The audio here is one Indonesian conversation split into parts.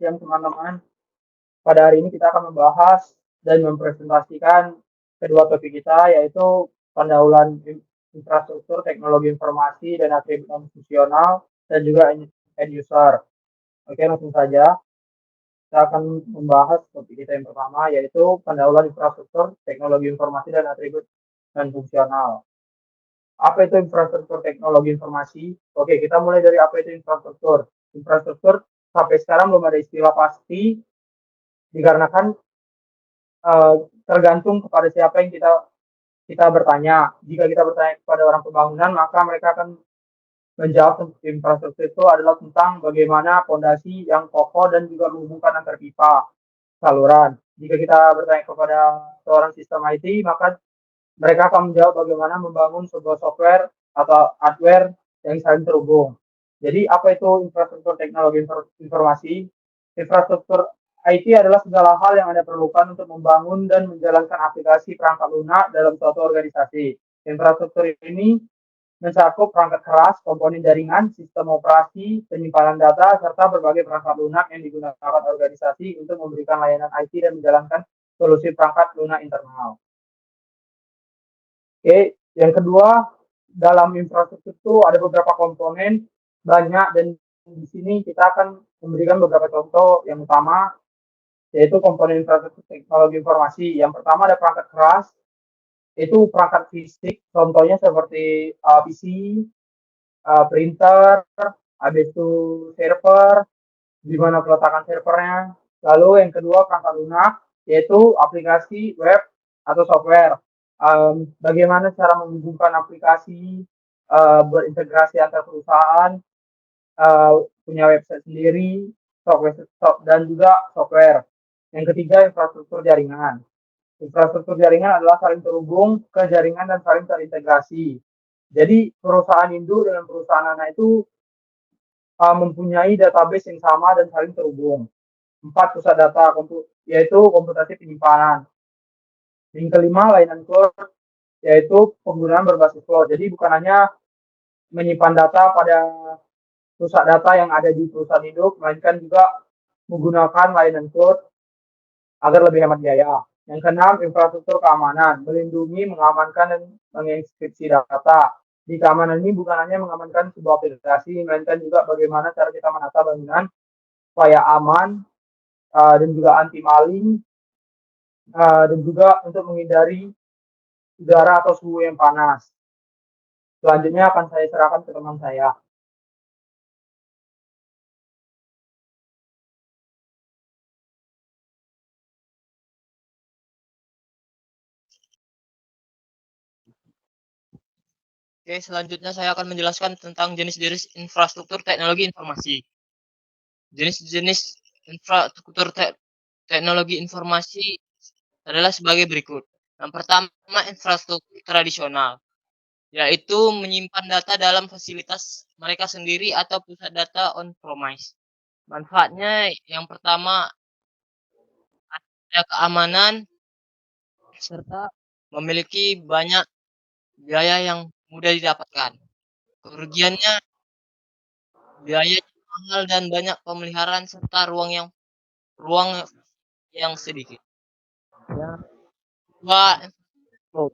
siang teman-teman. Pada hari ini kita akan membahas dan mempresentasikan kedua topik kita, yaitu pendahuluan infrastruktur teknologi informasi dan atribut non-fungsional dan juga end user. Oke, langsung saja. Kita akan membahas topik kita yang pertama, yaitu pendahuluan infrastruktur teknologi informasi dan atribut non-fungsional. Apa itu infrastruktur teknologi informasi? Oke, kita mulai dari apa itu infrastruktur. Infrastruktur sampai sekarang belum ada istilah pasti, dikarenakan tergantung kepada siapa yang kita bertanya. Jika kita bertanya kepada orang pembangunan, maka mereka akan menjawab infrastruktur itu adalah tentang bagaimana fondasi yang kokoh dan juga menghubungkan antar pipa saluran. Jika kita bertanya kepada seorang sistem IT, maka mereka akan menjawab bagaimana membangun sebuah software atau hardware yang saling terhubung. Jadi apa itu infrastruktur teknologi informasi? Infrastruktur IT adalah segala hal yang Anda perlukan untuk membangun dan menjalankan aplikasi perangkat lunak dalam suatu organisasi. Infrastruktur ini mencakup perangkat keras, komponen jaringan, sistem operasi, penyimpanan data, serta berbagai perangkat lunak yang digunakan organisasi untuk memberikan layanan IT dan menjalankan solusi perangkat lunak internal. Oke, yang kedua, dalam infrastruktur itu ada beberapa komponen banyak, dan di sini kita akan memberikan beberapa contoh. Yang utama yaitu komponen infrastruktur teknologi informasi. Yang pertama ada perangkat keras, itu perangkat fisik, contohnya seperti PC, printer, habis itu server, di mana peletakan servernya. Lalu yang kedua perangkat lunak, yaitu aplikasi web atau software. Bagaimana cara menghubungkan aplikasi, berintegrasi antar perusahaan, punya website sendiri, software dan juga software. Yang ketiga infrastruktur jaringan. Infrastruktur jaringan adalah saling terhubung ke jaringan dan saling terintegrasi. Jadi perusahaan induk dengan perusahaan anak itu mempunyai database yang sama dan saling terhubung. 4 pusat data, yaitu komputasi penyimpanan. Yang kelima, layanan cloud, yaitu penggunaan berbasis cloud. Jadi bukan hanya menyimpan data pada pusat data yang ada di perusahaan induk, melainkan juga menggunakan layanan cloud agar lebih hemat biaya. Yang keenam, infrastruktur keamanan, melindungi, mengamankan, dan mengenkripsi data. Di keamanan ini bukan hanya mengamankan sebuah aplikasi, melainkan juga bagaimana cara kita menata bangunan supaya aman, dan juga anti maling, dan juga untuk menghindari udara atau suhu yang panas. Selanjutnya akan saya serahkan ke teman saya. Oke, selanjutnya saya akan menjelaskan tentang jenis-jenis infrastruktur teknologi informasi. Jenis-jenis infrastruktur teknologi informasi adalah sebagai berikut. Yang pertama, infrastruktur tradisional, yaitu menyimpan data dalam fasilitas mereka sendiri atau pusat data on-premise. Manfaatnya yang pertama, ada keamanan, serta memiliki banyak biaya yang mudah didapatkan. Kerugiannya, biaya mahal dan banyak pemeliharaan serta ruang yang sedikit. Yang kedua, cloud.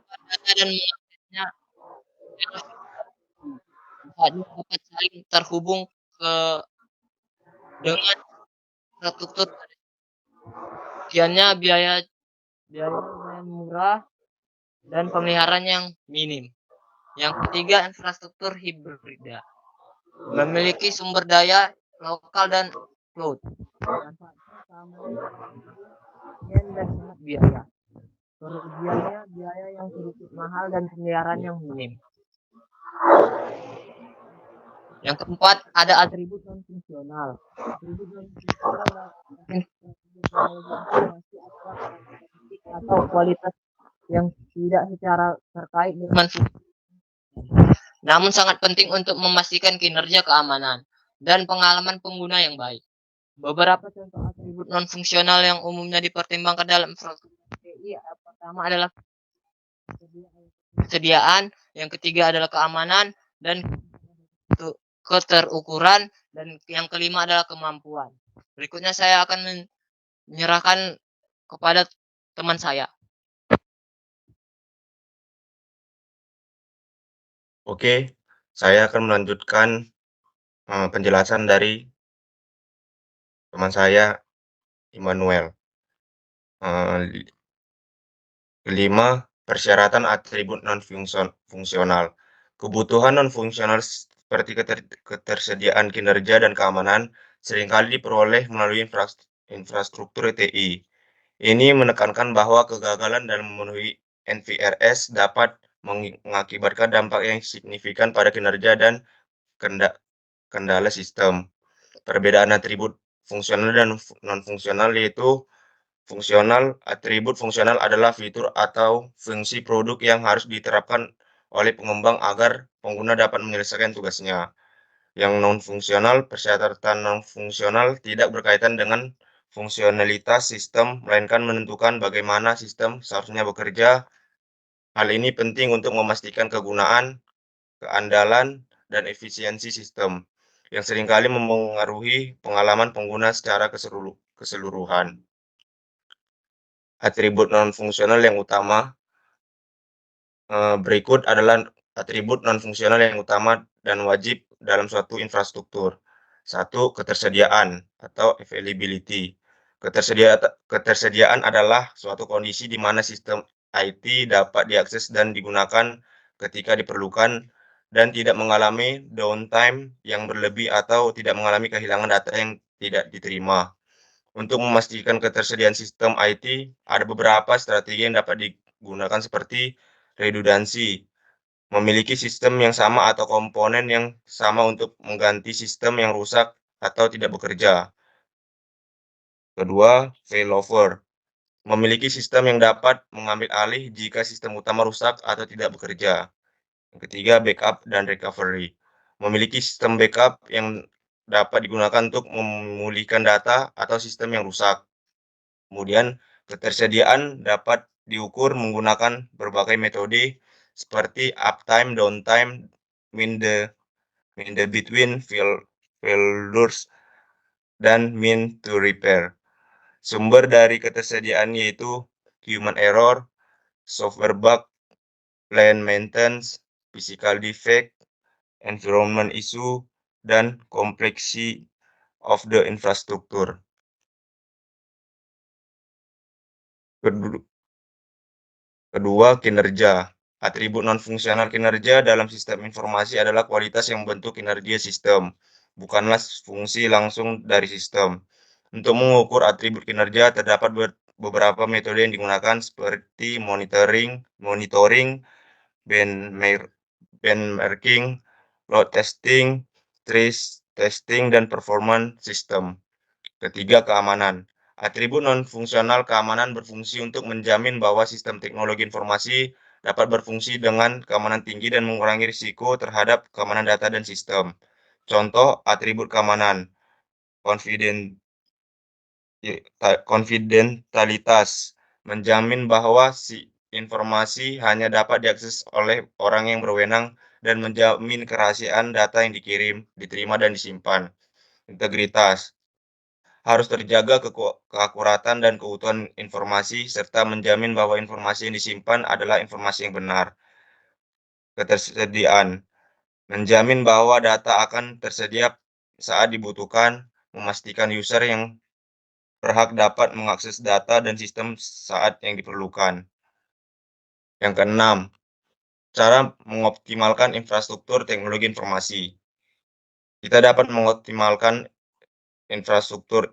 Data dan mengaksesnya dapat saling terhubung dengan infrastruktur. Kerugiannya biaya lumayan murah dan pemeliharaan yang minim. Yang ketiga, infrastruktur hibrida, memiliki sumber daya lokal dan cloud. Manfaatnya keamanan dan hemat biaya. Kerugiannya biaya yang sedikit mahal dan pemeliharaan yang minim. Yang keempat, ada atribut non-fungsional. Atribut non-fungsional atau kualitas yang tidak secara terkait dengan namun sangat penting untuk memastikan kinerja keamanan dan pengalaman pengguna yang baik. Beberapa contoh atribut non-fungsional yang umumnya dipertimbangkan dalam infrastruktur TI, pertama adalah kesediaan, yang ketiga adalah keamanan, dan keterukuran, dan yang kelima adalah kemampuan. Berikutnya saya akan menyerahkan kepada teman saya. Oke, saya akan melanjutkan penjelasan dari teman saya, Immanuel. Kelima, persyaratan atribut non-fungsional. Kebutuhan non-fungsional seperti ketersediaan kinerja dan keamanan seringkali diperoleh melalui infrastruktur TI. Ini menekankan bahwa kegagalan dalam memenuhi NVRS dapat mengakibatkan dampak yang signifikan pada kinerja dan kendala sistem. Perbedaan atribut fungsional dan non-fungsional yaitu atribut fungsional adalah fitur atau fungsi produk yang harus diterapkan oleh pengembang agar pengguna dapat menyelesaikan tugasnya. Yang non-fungsional, persyaratan non-fungsional tidak berkaitan dengan fungsionalitas sistem, melainkan menentukan bagaimana sistem seharusnya bekerja. Hal ini penting untuk memastikan kegunaan, keandalan, dan efisiensi sistem, yang seringkali memengaruhi pengalaman pengguna secara keseluruhan. Atribut non-fungsional yang utama berikut adalah atribut non-fungsional yang utama dan wajib dalam suatu infrastruktur. 1. Ketersediaan atau availability. Ketersediaan adalah suatu kondisi di mana sistem IT dapat diakses dan digunakan ketika diperlukan dan tidak mengalami downtime yang berlebih atau tidak mengalami kehilangan data yang tidak diterima. Untuk memastikan ketersediaan sistem IT, ada beberapa strategi yang dapat digunakan seperti redundansi, memiliki sistem yang sama atau komponen yang sama untuk mengganti sistem yang rusak atau tidak bekerja. Kedua, failover, memiliki sistem yang dapat mengambil alih jika sistem utama rusak atau tidak bekerja. Yang ketiga, backup dan recovery, memiliki sistem backup yang dapat digunakan untuk memulihkan data atau sistem yang rusak. Kemudian, ketersediaan dapat diukur menggunakan berbagai metode seperti uptime, downtime, mean the between failures, dan mean to repair. Sumber dari ketersediaan yaitu human error, software bug, plant maintenance, physical defect, environment issue, dan complexity of the infrastructure. Kedua, kinerja. Atribut non-fungsional kinerja dalam sistem informasi adalah kualitas yang membentuk kinerja sistem, bukanlah fungsi langsung dari sistem. Untuk mengukur atribut kinerja, terdapat beberapa metode yang digunakan seperti monitoring, benchmarking, load testing, trace testing, dan performance system. Ketiga, keamanan. Atribut non-fungsional keamanan berfungsi untuk menjamin bahwa sistem teknologi informasi dapat berfungsi dengan keamanan tinggi dan mengurangi risiko terhadap keamanan data dan sistem. Contoh atribut keamanan, konfidentalitas, menjamin bahwa informasi hanya dapat diakses oleh orang yang berwenang dan menjamin kerahasiaan data yang dikirim, diterima, dan disimpan. Integritas, harus terjaga keakuratan dan keutuhan informasi, serta menjamin bahwa informasi yang disimpan adalah informasi yang benar. Ketersediaan, menjamin bahwa data akan tersedia saat dibutuhkan, memastikan user yang berhak dapat mengakses data dan sistem saat yang diperlukan. Yang keenam, cara mengoptimalkan infrastruktur teknologi informasi. Kita dapat mengoptimalkan infrastruktur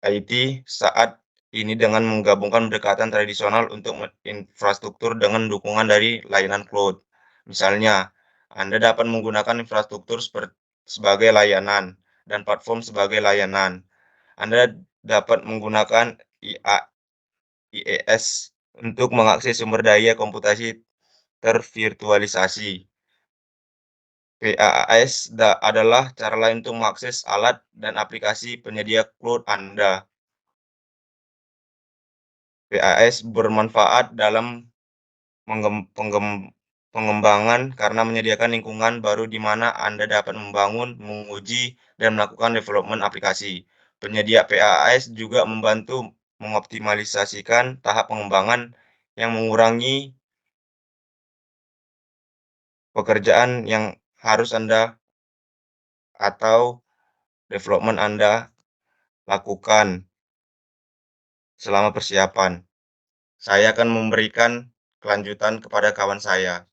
IT saat ini dengan menggabungkan pendekatan tradisional untuk infrastruktur dengan dukungan dari layanan cloud. Misalnya, Anda dapat menggunakan infrastruktur sebagai layanan dan platform sebagai layanan. Anda dapat menggunakan IaaS untuk mengakses sumber daya komputasi tervirtualisasi. PaaS adalah cara lain untuk mengakses alat dan aplikasi penyedia cloud Anda. PaaS bermanfaat dalam pengembangan karena menyediakan lingkungan baru di mana Anda dapat membangun, menguji, dan melakukan development aplikasi. Penyedia PaaS juga membantu mengoptimalisasikan tahap pengembangan yang mengurangi pekerjaan yang harus Anda atau development Anda lakukan selama persiapan. Saya akan memberikan kelanjutan kepada kawan saya.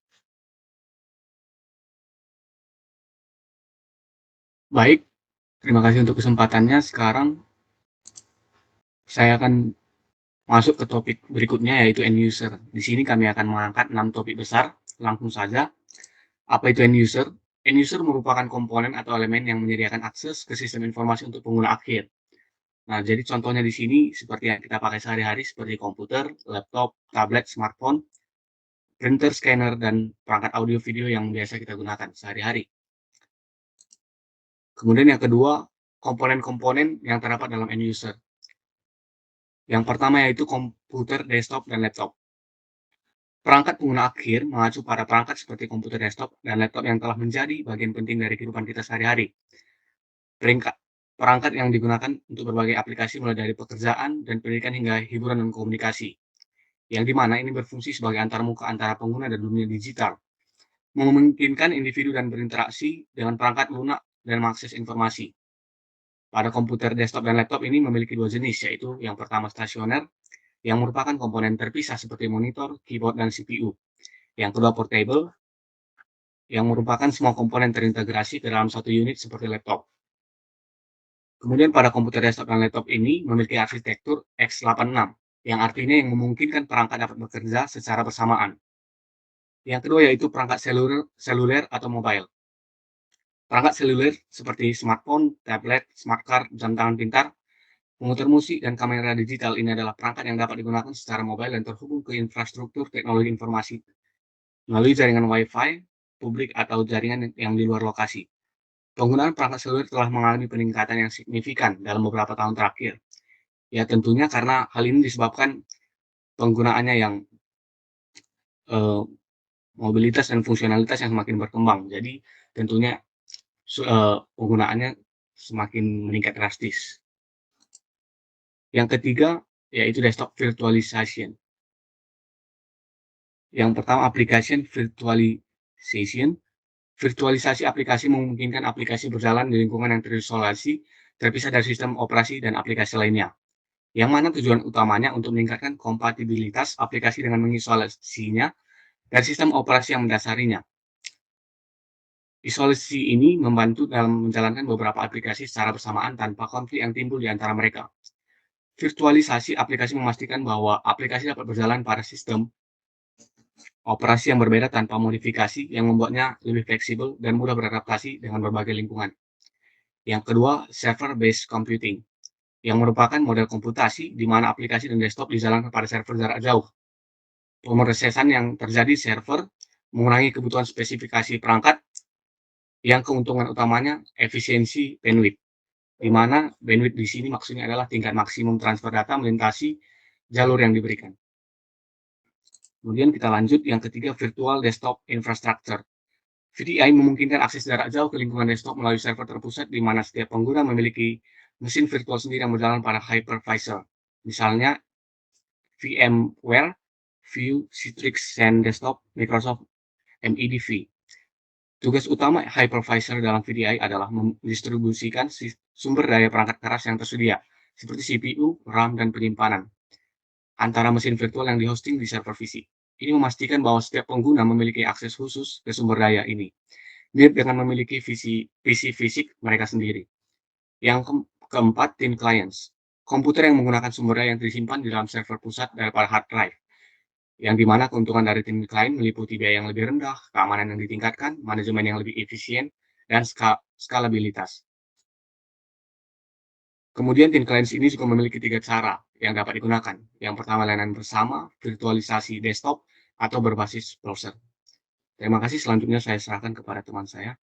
Baik, terima kasih untuk kesempatannya. Sekarang saya akan masuk ke topik berikutnya, yaitu end user. Di sini kami akan mengangkat 6 topik besar. Langsung saja, apa itu end user? End user merupakan komponen atau elemen yang menyediakan akses ke sistem informasi untuk pengguna akhir. Nah, jadi contohnya di sini seperti yang kita pakai sehari-hari seperti komputer, laptop, tablet, smartphone, printer, scanner, dan perangkat audio video yang biasa kita gunakan sehari-hari. Kemudian yang kedua, komponen-komponen yang terdapat dalam end user. Yang pertama yaitu komputer, desktop, dan laptop. Perangkat pengguna akhir mengacu pada perangkat seperti komputer desktop dan laptop yang telah menjadi bagian penting dari kehidupan kita sehari-hari. Perangkat yang digunakan untuk berbagai aplikasi mulai dari pekerjaan dan pendidikan hingga hiburan dan komunikasi. Yang dimana ini berfungsi sebagai antarmuka antara pengguna dan dunia digital. Memungkinkan individu dan berinteraksi dengan perangkat lunak dan mengakses informasi. Pada komputer desktop dan laptop ini memiliki dua jenis, yaitu yang pertama stasioner, yang merupakan komponen terpisah seperti monitor, keyboard, dan CPU. Yang kedua portable, yang merupakan semua komponen terintegrasi ke dalam satu unit seperti laptop. Kemudian pada komputer desktop dan laptop ini memiliki arsitektur x86, yang artinya yang memungkinkan perangkat dapat bekerja secara bersamaan. Yang kedua yaitu perangkat seluler atau mobile. Perangkat seluler seperti smartphone, tablet, smart card, jam tangan pintar, komputer musik, dan kamera digital ini adalah perangkat yang dapat digunakan secara mobile dan terhubung ke infrastruktur teknologi informasi melalui jaringan Wi-Fi, publik, atau jaringan yang di luar lokasi. Penggunaan perangkat seluler telah mengalami peningkatan yang signifikan dalam beberapa tahun terakhir. Ya tentunya karena hal ini disebabkan penggunaannya yang mobilitas dan fungsionalitas yang semakin berkembang. Jadi tentunya penggunaannya semakin meningkat drastis. Yang ketiga yaitu desktop virtualization. Yang pertama application virtualization. Virtualisasi aplikasi memungkinkan aplikasi berjalan di lingkungan yang terisolasi, terpisah dari sistem operasi dan aplikasi lainnya. Yang mana tujuan utamanya untuk meningkatkan kompatibilitas aplikasi dengan mengisolasinya dari sistem operasi yang mendasarinya. Isolasi ini membantu dalam menjalankan beberapa aplikasi secara bersamaan tanpa konflik yang timbul di antara mereka. Virtualisasi aplikasi memastikan bahwa aplikasi dapat berjalan pada sistem operasi yang berbeda tanpa modifikasi yang membuatnya lebih fleksibel dan mudah beradaptasi dengan berbagai lingkungan. Yang kedua, server-based computing, yang merupakan model komputasi di mana aplikasi dan desktop dijalankan pada server jarak jauh. Pemrosesan yang terjadi server mengurangi kebutuhan spesifikasi perangkat, yang keuntungan utamanya efisiensi bandwidth, di mana bandwidth di sini maksudnya adalah tingkat maksimum transfer data melintasi jalur yang diberikan. Kemudian kita lanjut yang ketiga, virtual desktop infrastructure. VDI memungkinkan akses jarak jauh ke lingkungan desktop melalui server terpusat di mana setiap pengguna memiliki mesin virtual sendiri yang berjalan pada hypervisor. Misalnya VMware, View, Citrix, SanDesktop, Microsoft MEDV. Tugas utama hypervisor dalam VDI adalah mendistribusikan sumber daya perangkat keras yang tersedia, seperti CPU, RAM, dan penyimpanan, antara mesin virtual yang dihosting di server fisik. Ini memastikan bahwa setiap pengguna memiliki akses khusus ke sumber daya ini, mirip dengan memiliki PC fisik mereka sendiri. Yang keempat, thin clients. Komputer yang menggunakan sumber daya yang disimpan di dalam server pusat daripada hard drive. Yang dimana keuntungan dari thin client meliputi biaya yang lebih rendah, keamanan yang ditingkatkan, manajemen yang lebih efisien, dan skalabilitas. Kemudian thin clients ini juga memiliki 3 cara yang dapat digunakan. Yang pertama layanan bersama, virtualisasi desktop, atau berbasis browser. Terima kasih, selanjutnya saya serahkan kepada teman saya.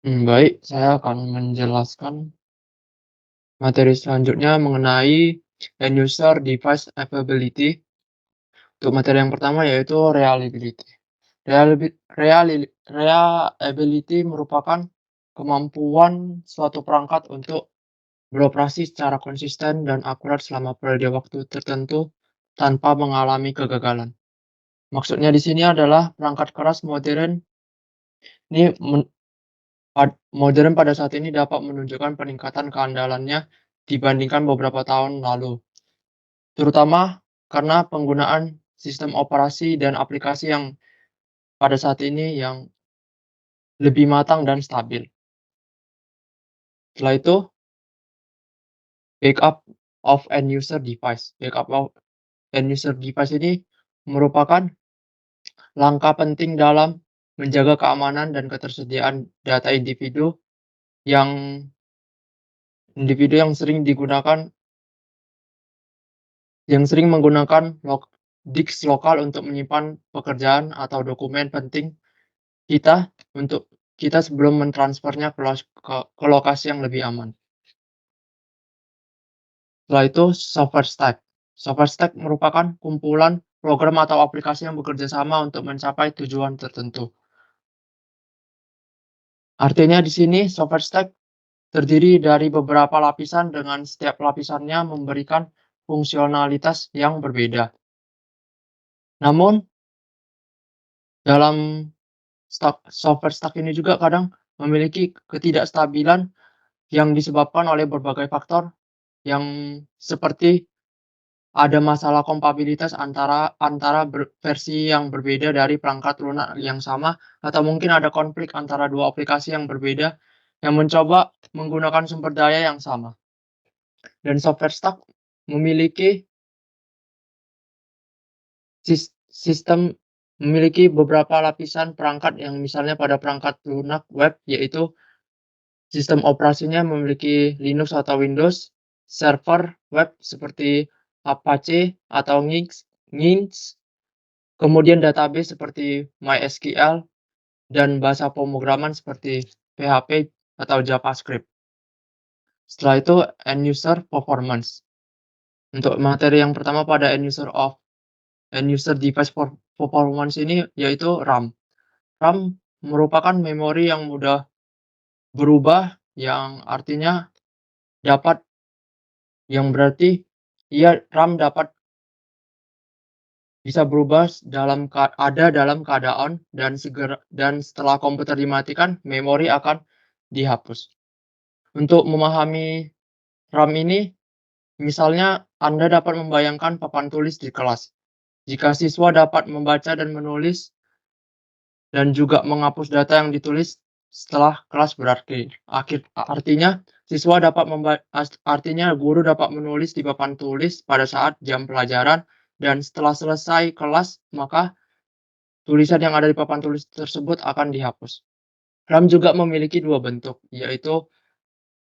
Baik, saya akan menjelaskan materi selanjutnya mengenai end user device availability. Untuk materi yang pertama yaitu reliability. Reliability merupakan kemampuan suatu perangkat untuk beroperasi secara konsisten dan akurat selama periode waktu tertentu tanpa mengalami kegagalan. Maksudnya di sini adalah perangkat keras modern ini modern pada saat ini dapat menunjukkan peningkatan keandalannya dibandingkan beberapa tahun lalu, terutama karena penggunaan sistem operasi dan aplikasi yang pada saat ini yang lebih matang dan stabil. Setelah itu, backup of end user device. Backup of end user device ini merupakan langkah penting dalam menjaga keamanan dan ketersediaan data yang sering menggunakan disk lokal untuk menyimpan pekerjaan atau dokumen penting kita sebelum mentransfernya ke lokasi yang lebih aman. Setelah itu, software stack. Software stack merupakan kumpulan program atau aplikasi yang bekerja sama untuk mencapai tujuan tertentu. Artinya di sini software stack terdiri dari beberapa lapisan dengan setiap lapisannya memberikan fungsionalitas yang berbeda. Namun, dalam software stack ini juga kadang memiliki ketidakstabilan yang disebabkan oleh berbagai faktor yang seperti ada masalah kompatibilitas antara versi yang berbeda dari perangkat lunak yang sama, atau mungkin ada konflik antara dua aplikasi yang berbeda yang mencoba menggunakan sumber daya yang sama. Dan software stack memiliki sistem memiliki beberapa lapisan perangkat yang misalnya pada perangkat lunak web, yaitu sistem operasinya memiliki Linux atau Windows, server web seperti Apache atau Nginx, kemudian database seperti MySQL, dan bahasa pemrograman seperti PHP atau JavaScript. Setelah itu, end user performance. Untuk materi yang pertama pada end user device performance ini yaitu RAM. RAM merupakan memori yang mudah berubah, yang artinya berarti RAM dapat bisa berubah dalam keadaan dan setelah komputer dimatikan, memori akan dihapus. Untuk memahami RAM ini, misalnya Anda dapat membayangkan papan tulis di kelas. Jika siswa dapat membaca dan menulis dan juga menghapus data yang ditulis setelah kelas berakhir. Artinya guru dapat menulis di papan tulis pada saat jam pelajaran, dan setelah selesai kelas, maka tulisan yang ada di papan tulis tersebut akan dihapus. RAM juga memiliki dua bentuk, yaitu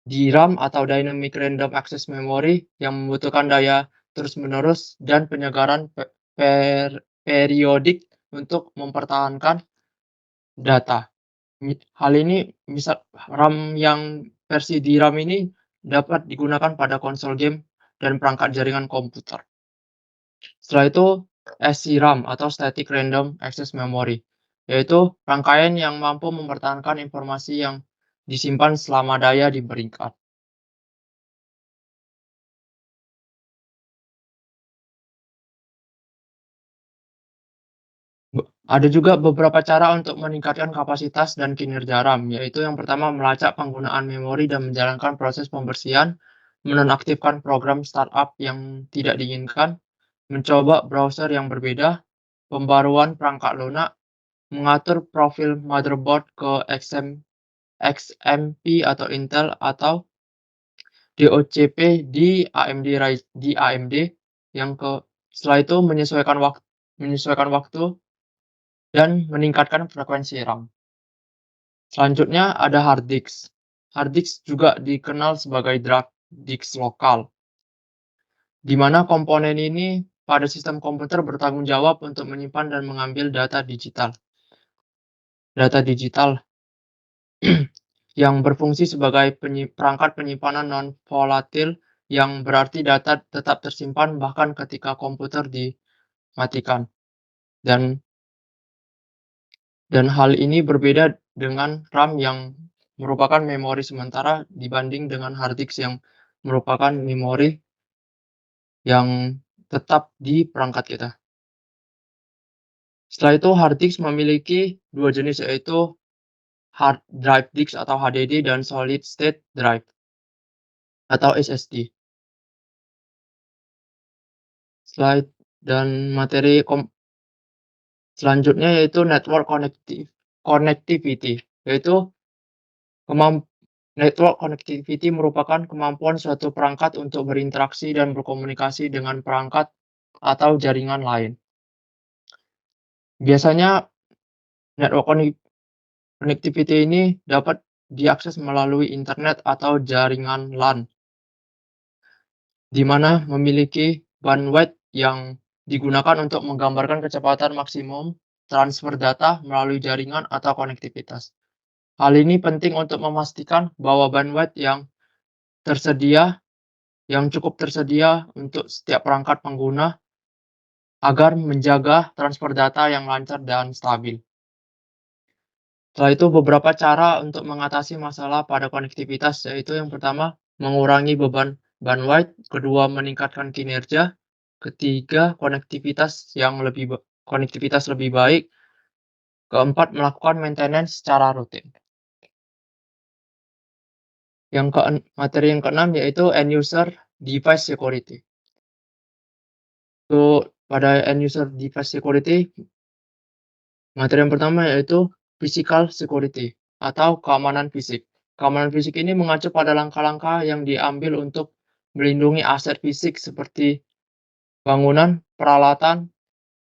DRAM atau Dynamic Random Access Memory yang membutuhkan daya terus-menerus dan penyegaran periodik untuk mempertahankan data. Hal ini RAM yang versi DRAM ini dapat digunakan pada konsol game dan perangkat jaringan komputer. Setelah itu, SRAM atau Static Random Access Memory, yaitu rangkaian yang mampu mempertahankan informasi yang disimpan selama daya diberikan. Ada juga beberapa cara untuk meningkatkan kapasitas dan kinerja RAM, yaitu yang pertama melacak penggunaan memori dan menjalankan proses pembersihan, menonaktifkan program startup yang tidak diinginkan, mencoba browser yang berbeda, pembaruan perangkat lunak, mengatur profil motherboard ke XMP atau Intel atau DOCP di AMD. Setelah itu menyesuaikan waktu dan meningkatkan frekuensi RAM. Selanjutnya ada hard disk. Hard disk juga dikenal sebagai drive disk lokal, di mana komponen ini pada sistem komputer bertanggung jawab untuk menyimpan dan mengambil data digital. Data digital yang berfungsi sebagai perangkat penyimpanan non-volatil, yang berarti data tetap tersimpan bahkan ketika komputer dimatikan. Dan hal ini berbeda dengan RAM yang merupakan memori sementara dibanding dengan hard disk yang merupakan memori yang tetap di perangkat kita. Setelah itu hard disk memiliki dua jenis, yaitu hard drive disk atau HDD dan solid state drive atau SSD. Slide dan materi selanjutnya yaitu network connectivity, yaitu network connectivity merupakan kemampuan suatu perangkat untuk berinteraksi dan berkomunikasi dengan perangkat atau jaringan lain. Biasanya network connectivity ini dapat diakses melalui internet atau jaringan LAN, di mana memiliki bandwidth yang digunakan untuk menggambarkan kecepatan maksimum transfer data melalui jaringan atau konektivitas. Hal ini penting untuk memastikan bahwa bandwidth yang cukup tersedia untuk setiap perangkat pengguna agar menjaga transfer data yang lancar dan stabil. Setelah itu beberapa cara untuk mengatasi masalah pada konektivitas, yaitu yang pertama mengurangi beban bandwidth, kedua meningkatkan kinerja, ketiga konektivitas lebih baik, keempat melakukan maintenance secara rutin. Materi yang keenam yaitu end user device security. Pada end user device security, materi yang pertama yaitu physical security atau keamanan fisik. Keamanan fisik ini mengacu pada langkah-langkah yang diambil untuk melindungi aset fisik seperti bangunan, peralatan,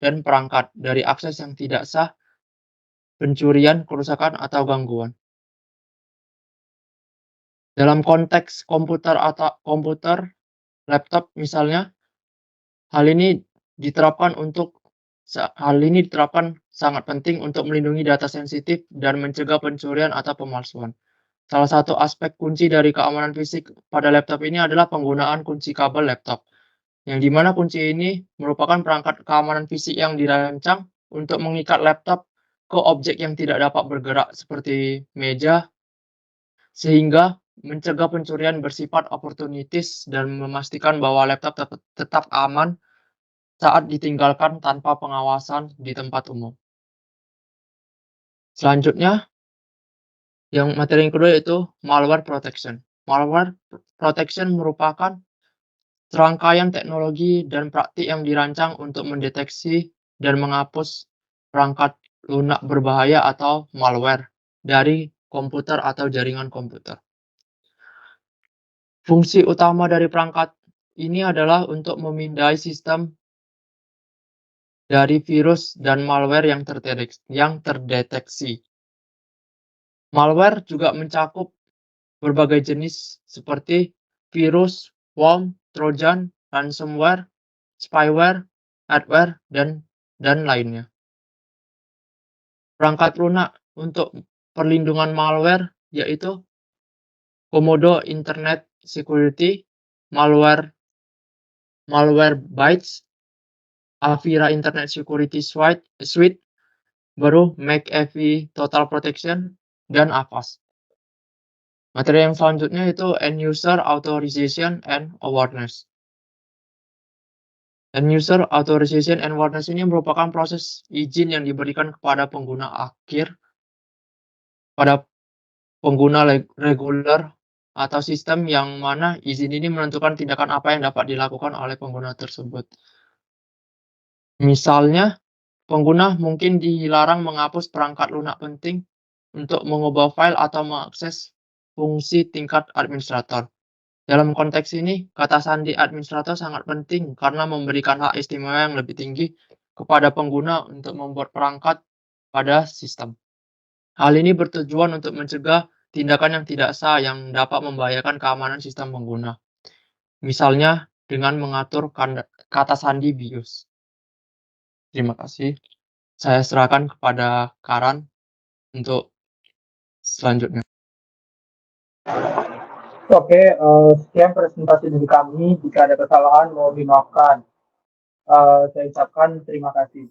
dan perangkat dari akses yang tidak sah, pencurian, kerusakan, atau gangguan. Dalam konteks komputer, laptop misalnya, hal ini diterapkan sangat penting untuk melindungi data sensitif dan mencegah pencurian atau pemalsuan. Salah satu aspek kunci dari keamanan fisik pada laptop ini adalah penggunaan kunci kabel laptop, yang dimana kunci ini merupakan perangkat keamanan fisik yang dirancang untuk mengikat laptop ke objek yang tidak dapat bergerak seperti meja, sehingga mencegah pencurian bersifat oportunistis dan memastikan bahwa laptop tetap aman saat ditinggalkan tanpa pengawasan di tempat umum. Selanjutnya, materi yang kedua yaitu malware protection. Malware protection merupakan serangkaian teknologi dan praktik yang dirancang untuk mendeteksi dan menghapus perangkat lunak berbahaya atau malware dari komputer atau jaringan komputer. Fungsi utama dari perangkat ini adalah untuk memindai sistem dari virus dan malware yang terdeteksi. Malware juga mencakup berbagai jenis seperti virus, worm, trojan, ransomware, spyware, adware, dan lainnya. Perangkat lunak untuk perlindungan malware yaitu Komodo Internet Security, Malwarebytes, Avira Internet Security Suite, baru McAfee Total Protection, dan Avast. Materi yang selanjutnya itu End User Authorization and Awareness. End User Authorization and Awareness ini merupakan proses izin yang diberikan kepada pengguna akhir, pada pengguna reguler atau sistem yang mana izin ini menentukan tindakan apa yang dapat dilakukan oleh pengguna tersebut. Misalnya, pengguna mungkin dilarang menghapus perangkat lunak penting untuk mengubah file atau mengakses fungsi tingkat administrator. Dalam konteks ini, kata sandi administrator sangat penting karena memberikan hak istimewa yang lebih tinggi kepada pengguna untuk membuat perangkat pada sistem. Hal ini bertujuan untuk mencegah tindakan yang tidak sah yang dapat membahayakan keamanan sistem pengguna. Misalnya dengan mengatur kata sandi BIOS. Terima kasih. Saya serahkan kepada Karan untuk selanjutnya. Oke, sekian presentasi dari kami. Jika ada kesalahan, mohon dimaafkan. Saya ucapkan terima kasih.